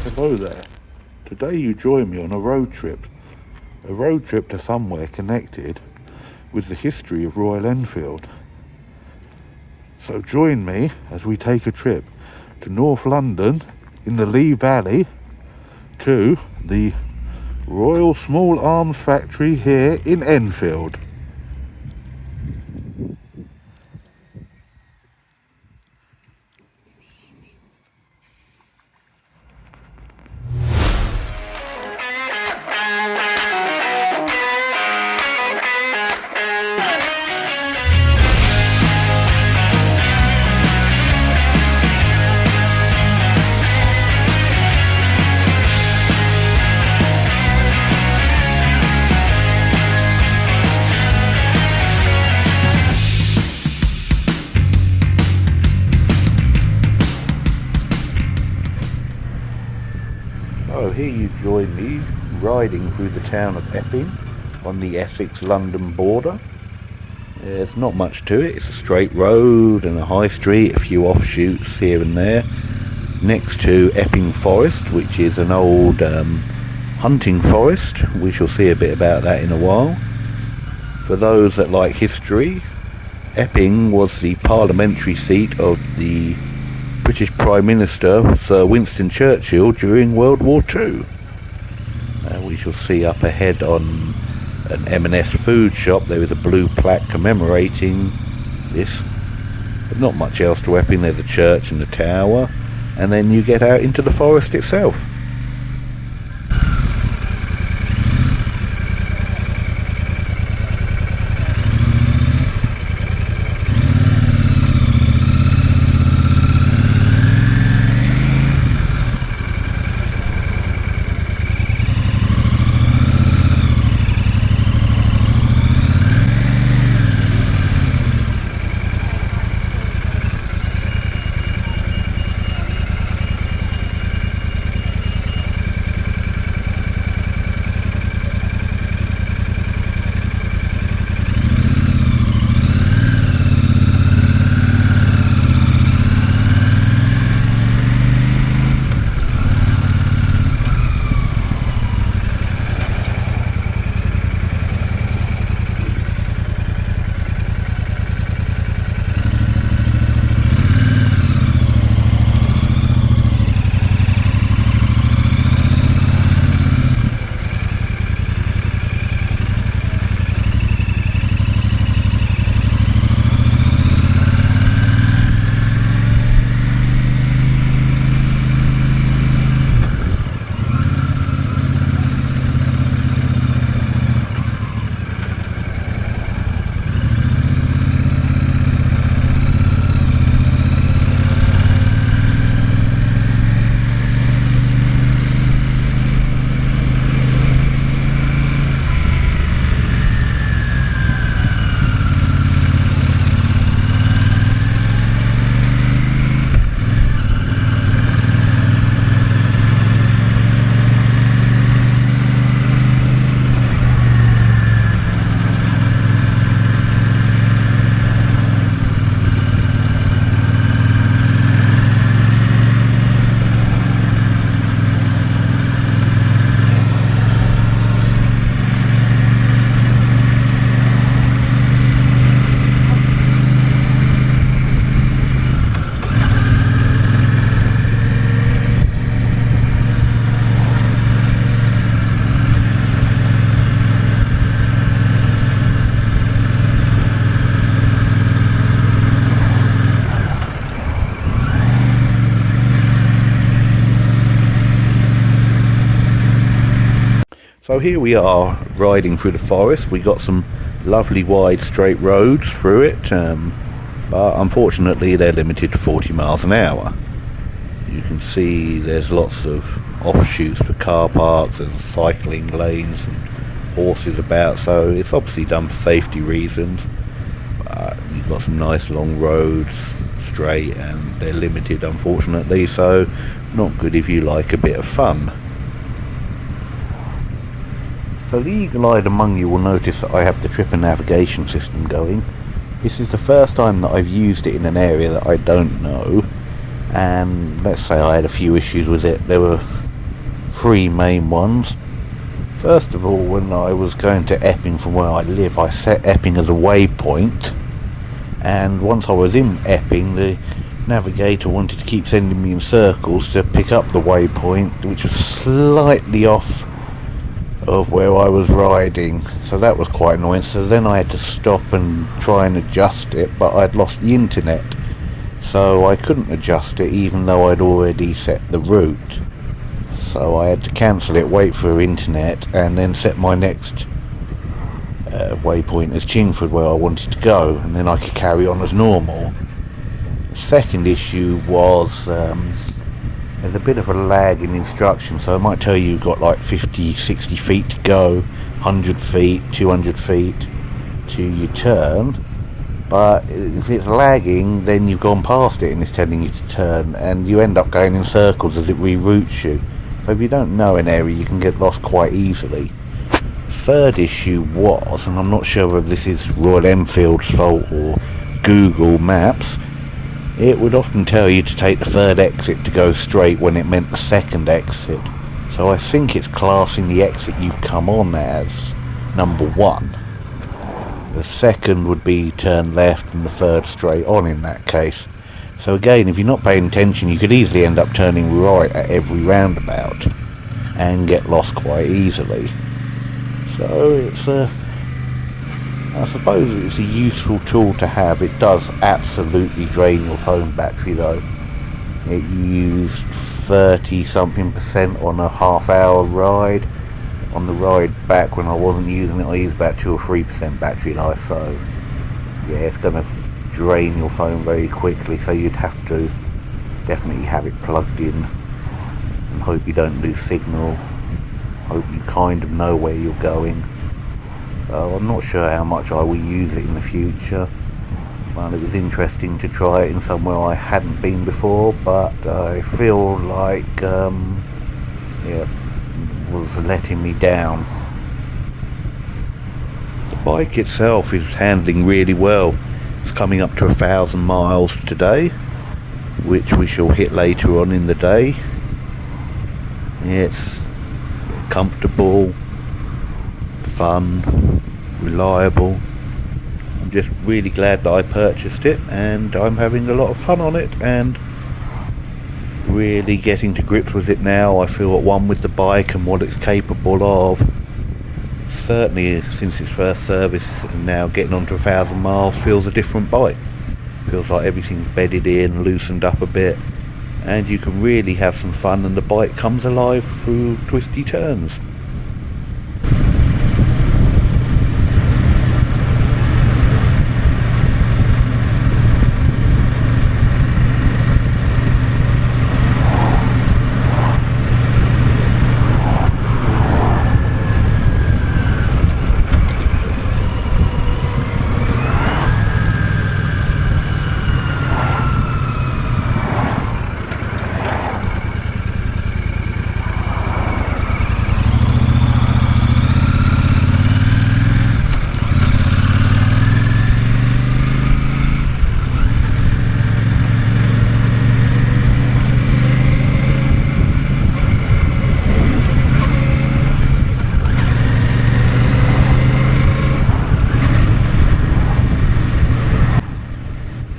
Hello there. Today you join me on a road trip to somewhere connected with the history of Royal Enfield. So join me as we take a trip to North London in the Lee Valley to the Royal Small Arms Factory here in Enfield. So here you join me riding through the town of Epping on the Essex-London border. There's not much to it. It's a straight road and a high street, a few offshoots here and there, next to Epping Forest, which is an old hunting forest. We shall see a bit about that in a while. For those that like history, Epping was the parliamentary seat of the British Prime Minister Sir Winston Churchill during World War II. We shall see up ahead on an M&S food shop there is a blue plaque commemorating this. There's not much else to Epping. There's a church and a tower, and then you get out into the forest itself. So here we are riding through the forest. We got some lovely wide straight roads through it, but unfortunately they're limited to 40 miles an hour. You can see there's lots of offshoots for car parks and cycling lanes and horses about, so it's obviously done for safety reasons. But you've got some nice long roads, straight, and they're limited unfortunately, so not good if you like a bit of fun. So the eagle-eyed among you will notice that I have the trip and navigation system going. This is the first time that I've used it in an area that I don't know, and let's say I had a few issues with it. There were three main ones. First of all, when I was going to Epping from where I live, I set Epping as a waypoint, and once I was in Epping, the navigator wanted to keep sending me in circles to pick up the waypoint, which was slightly off of where I was riding, so that was quite annoying. So then I had to stop and try and adjust it, but I'd lost the internet, so I couldn't adjust it even though I'd already set the route. So I had to cancel it, wait for internet, and then set my next waypoint as Chingford, where I wanted to go, and then I could carry on as normal. The second issue was there's a bit of a lag in instruction, so I might tell you you've got like 50, 60 feet to go, 100 feet, 200 feet to your turn, but if it's lagging, then you've gone past it and it's telling you to turn, and you end up going in circles as it reroutes you. So if you don't know an area, you can get lost quite easily. Third issue was, and I'm not sure whether this is Royal Enfield's fault or Google Maps, it would often tell you to take the third exit to go straight when it meant the second exit. So I think it's classing the exit you've come on as number one. The second would be turn left and the third straight on in that case. So again, if you're not paying attention, you could easily end up turning right at every roundabout and get lost quite easily. So it's I suppose it's a useful tool to have. It does absolutely drain your phone battery though. It used 30 something percent on a half-hour ride. On the ride back when I wasn't using it, I used about 2 or 3% battery life, so yeah, it's going to drain your phone very quickly, so you'd have to definitely have it plugged in and hope you don't lose signal, hope you kind of know where you're going. So I'm not sure how much I will use it in the future, but it was interesting to try it in somewhere I hadn't been before, but I feel like yeah, was letting me down. The bike itself is handling really well. It's coming up to 1,000 miles today, which we shall hit later on in the day. It's comfortable, fun, reliable. I'm just really glad that I purchased it, and I'm having a lot of fun on it and really getting to grips with it now. I feel at one with the bike and what it's capable of. Certainly since its first service and now getting on to 1,000 miles feels a different bike. Feels like everything's bedded in, loosened up a bit, and you can really have some fun, and the bike comes alive through twisty turns.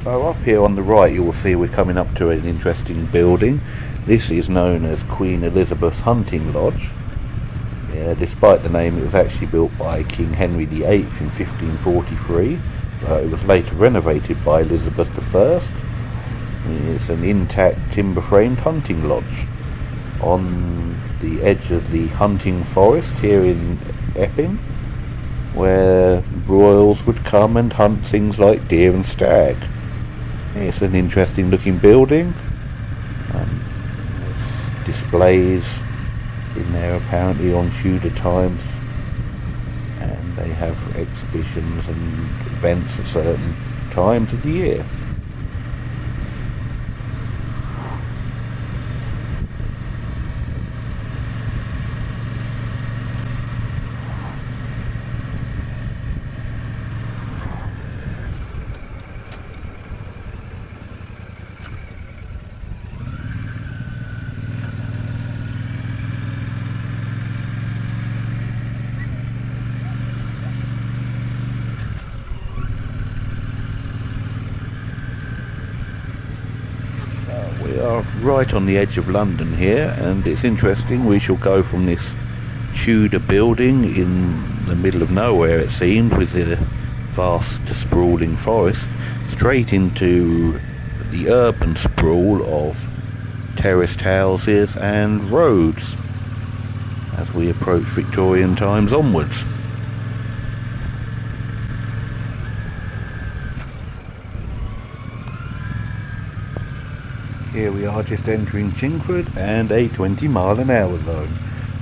So up here on the right you will see we're coming up to an interesting building. This is known as Queen Elizabeth's Hunting Lodge. Yeah, despite the name, it was actually built by King Henry VIII in 1543. It was later renovated by Elizabeth I. It's an intact timber-framed hunting lodge on the edge of the hunting forest here in Epping, where royals would come and hunt things like deer and stag. It's an interesting looking building. There's displays in there apparently on Tudor times, and they have exhibitions and events at certain times of the year. We are right on the edge of London here, and it's interesting. We shall go from this Tudor building in the middle of nowhere, it seems, with the vast sprawling forest, straight into the urban sprawl of terraced houses and roads as we approach Victorian times onwards. Here we are just entering Chingford and a 20-mile-an-hour zone.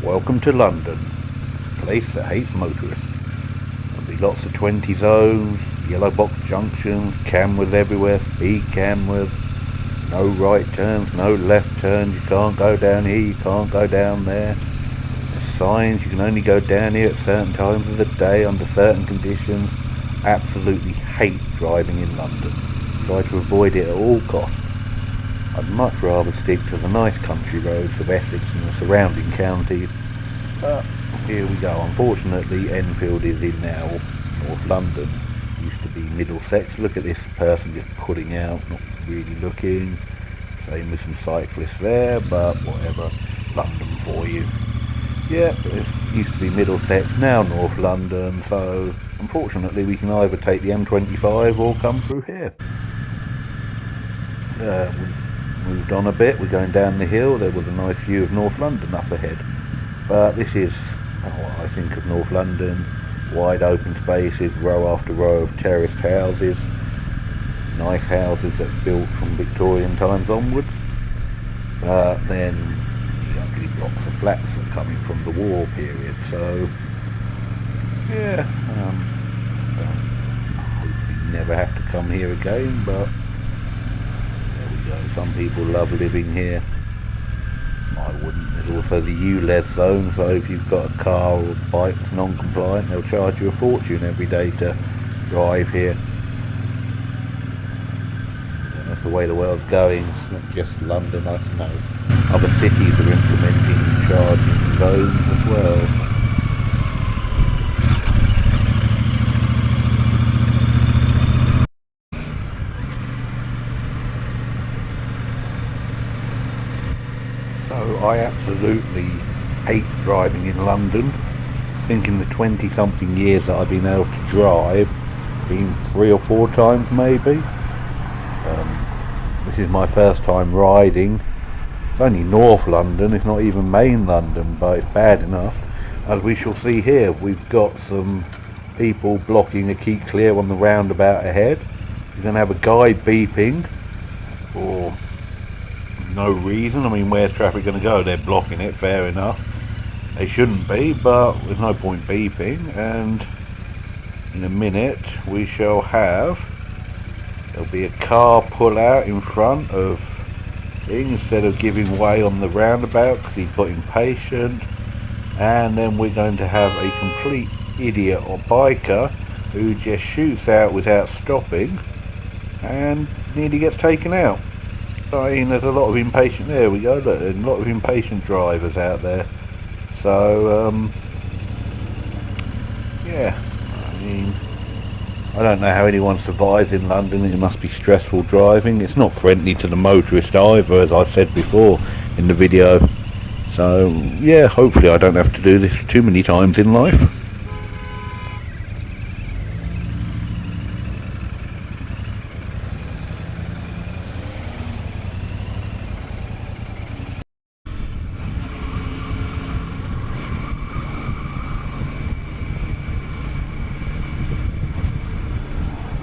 Welcome to London. It's a place that hates motorists. There'll be lots of 20 zones, yellow box junctions, cameras everywhere, speed cameras, no right turns, no left turns, you can't go down here, you can't go down there. There's signs, you can only go down here at certain times of the day under certain conditions. Absolutely hate driving in London. Try to avoid it at all costs. I'd much rather stick to the nice country roads of Essex and the surrounding counties. But here we go. Unfortunately, Enfield is in now North London. Used to be Middlesex. Look at this person just pulling out, not really looking. Same with some cyclists there, but whatever. London for you. Yeah, it used to be Middlesex, now North London. So unfortunately, we can either take the M25 or come through here. We moved on a bit, we're going down the hill. There was a nice view of North London up ahead, but this is what I think of North London. Wide open spaces, row after row of terraced houses, nice houses that are built from Victorian times onwards, but then the ugly blocks of flats that are coming from the war period. So yeah, hopefully never have to come here again, but some people love living here. I wouldn't. There's also the ULEZ zone, so if you've got a car or a bike that's non-compliant, they'll charge you a fortune every day to drive here. And that's the way the world's going. It's not just London, I know. Other cities are implementing charging zones as well. I absolutely hate driving in London. I think in the 20-something years that I've been able to drive, been 3 or 4 times maybe. This is my first time riding. It's only North London, it's not even main London, but it's bad enough. As we shall see here, we've got some people blocking a keep clear on the roundabout ahead. You're going to have a guy beeping for no reason. I mean, where's traffic going to go? They're blocking it, fair enough. They shouldn't be, but there's no point beeping. And in a minute we shall have, there'll be a car pull out in front of thing instead of giving way on the roundabout because he's got impatient. And then we're going to have a complete idiot or biker who just shoots out without stopping and nearly gets taken out. I mean, there's a lot of impatient, there we go, look, there's a lot of impatient drivers out there. So, yeah, I mean, I don't know how anyone survives in London. It must be stressful driving. It's not friendly to the motorist either, as I said before in the video. So, yeah, hopefully I don't have to do this too many times in life.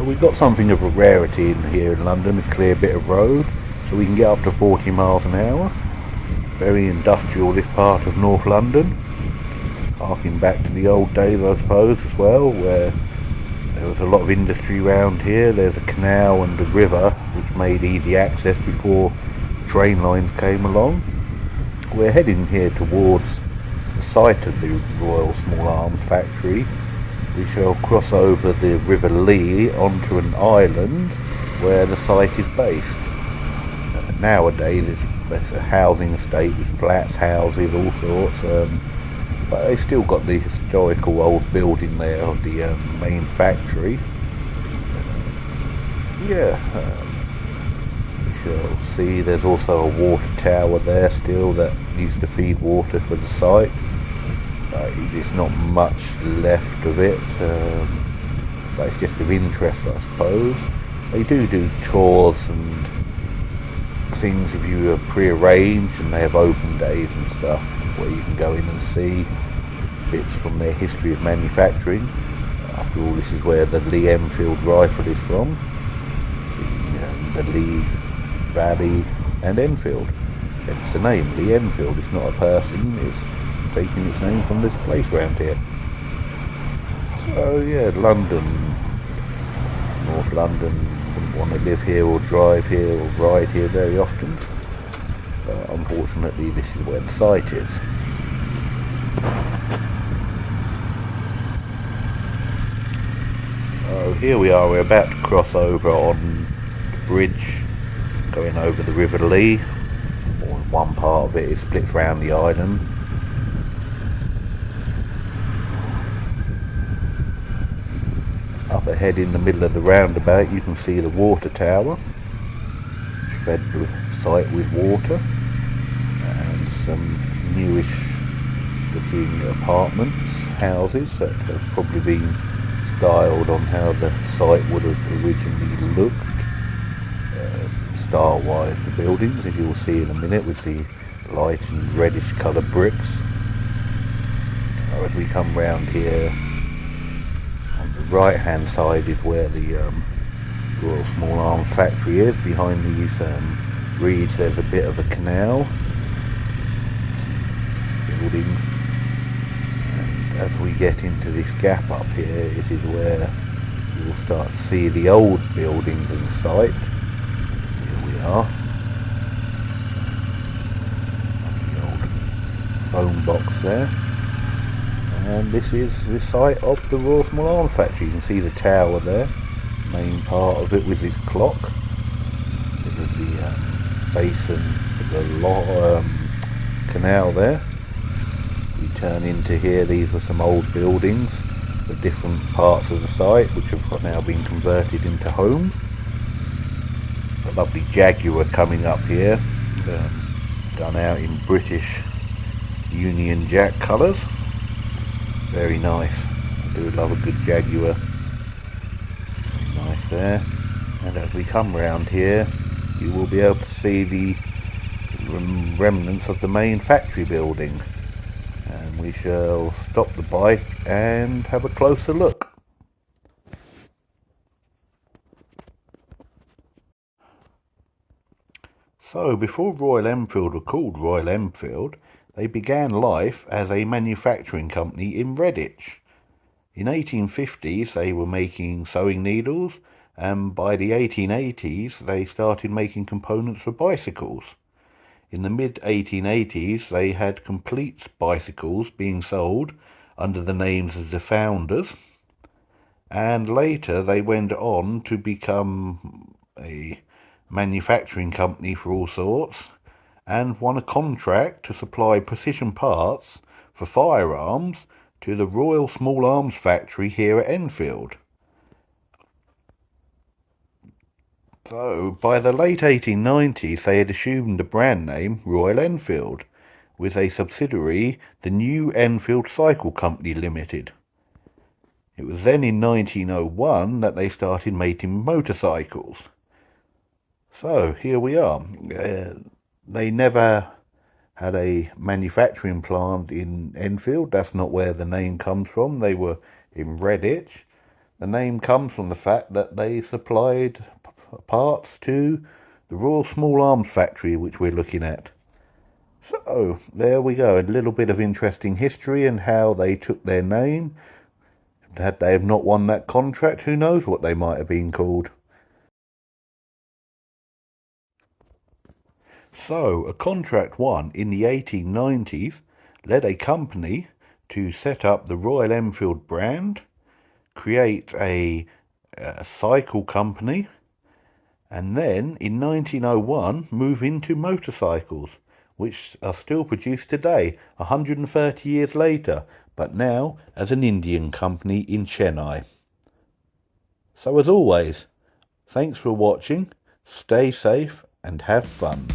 We've got something of a rarity in here in London, a clear bit of road, so we can get up to 40 miles an hour. Very industrial, this part of North London. Harking back to the old days, I suppose, as well, where there was a lot of industry around here. There's a canal and a river which made easy access before train lines came along. We're heading here towards the site of the Royal Small Arms Factory. We shall cross over the River Lee onto an island where the site is based. Nowadays it's a housing estate with flats, houses, all sorts, but they still got the historical old building there of the main factory. We shall see there's also a water tower there still that used to feed water for the site. There's not much left of it, but it's just of interest, I suppose. They do tours and things if you pre-arrange, and they have open days and stuff where you can go in and see bits from their history of manufacturing. After all, this is where the Lee Enfield rifle is from, the Lee Valley and Enfield. It's the name, Lee Enfield. It's not a person, it's taking its name from this place around here. So yeah, London, North London, wouldn't want to live here or drive here or ride here very often, but unfortunately this is where the site is. So here we are, we're about to cross over on the bridge going over the River Lee. One part of it splits round the island. Up ahead in the middle of the roundabout you can see the water tower, fed the site with water, and some newish looking apartments, houses that have probably been styled on how the site would have originally looked, style-wise, the buildings, as you'll see in a minute, with the light and reddish coloured bricks. So as we come round here, on the right hand side is where the Royal Small Arms factory is. Behind these reeds there's a bit of a canal, buildings. As we get into this gap up here, it is where you'll start to see the old buildings in sight. Here we are. The old phone box there. And this is the site of the Royal Small Arms factory. You can see the tower there, main part of it with its clock. With the basin of the canal there. We turn into here, these were some old buildings for different parts of the site which have now been converted into homes. A lovely Jaguar coming up here, done out in British Union Jack colours. Very nice. I do love a good Jaguar. Very nice there. And as we come round here you will be able to see the remnants of the main factory building. And we shall stop the bike and have a closer look. So before Royal Enfield were called Royal Enfield, they began life as a manufacturing company in Redditch. In 1850s they were making sewing needles, and by the 1880s they started making components for bicycles. In the mid-1880s they had complete bicycles being sold under the names of the founders, and later they went on to become a manufacturing company for all sorts, and won a contract to supply precision parts for firearms to the Royal Small Arms factory here at Enfield. So, by the late 1890s they had assumed the brand name Royal Enfield, with a subsidiary, the New Enfield Cycle Company Limited. It was then in 1901 that they started making motorcycles. So, here we are. They never had a manufacturing plant in Enfield. That's not where the name comes from. They were in Redditch. The name comes from the fact that they supplied parts to the Royal Small Arms factory, which we're looking at. So there we go, a little bit of interesting history and how they took their name. Had they have not won that contract, who knows what they might have been called. So a contract won in the 1890s led a company to set up the Royal Enfield brand, create a cycle company, and then in 1901 move into motorcycles, which are still produced today, 130 years later, but now as an Indian company in Chennai. So as always, thanks for watching, stay safe and have fun.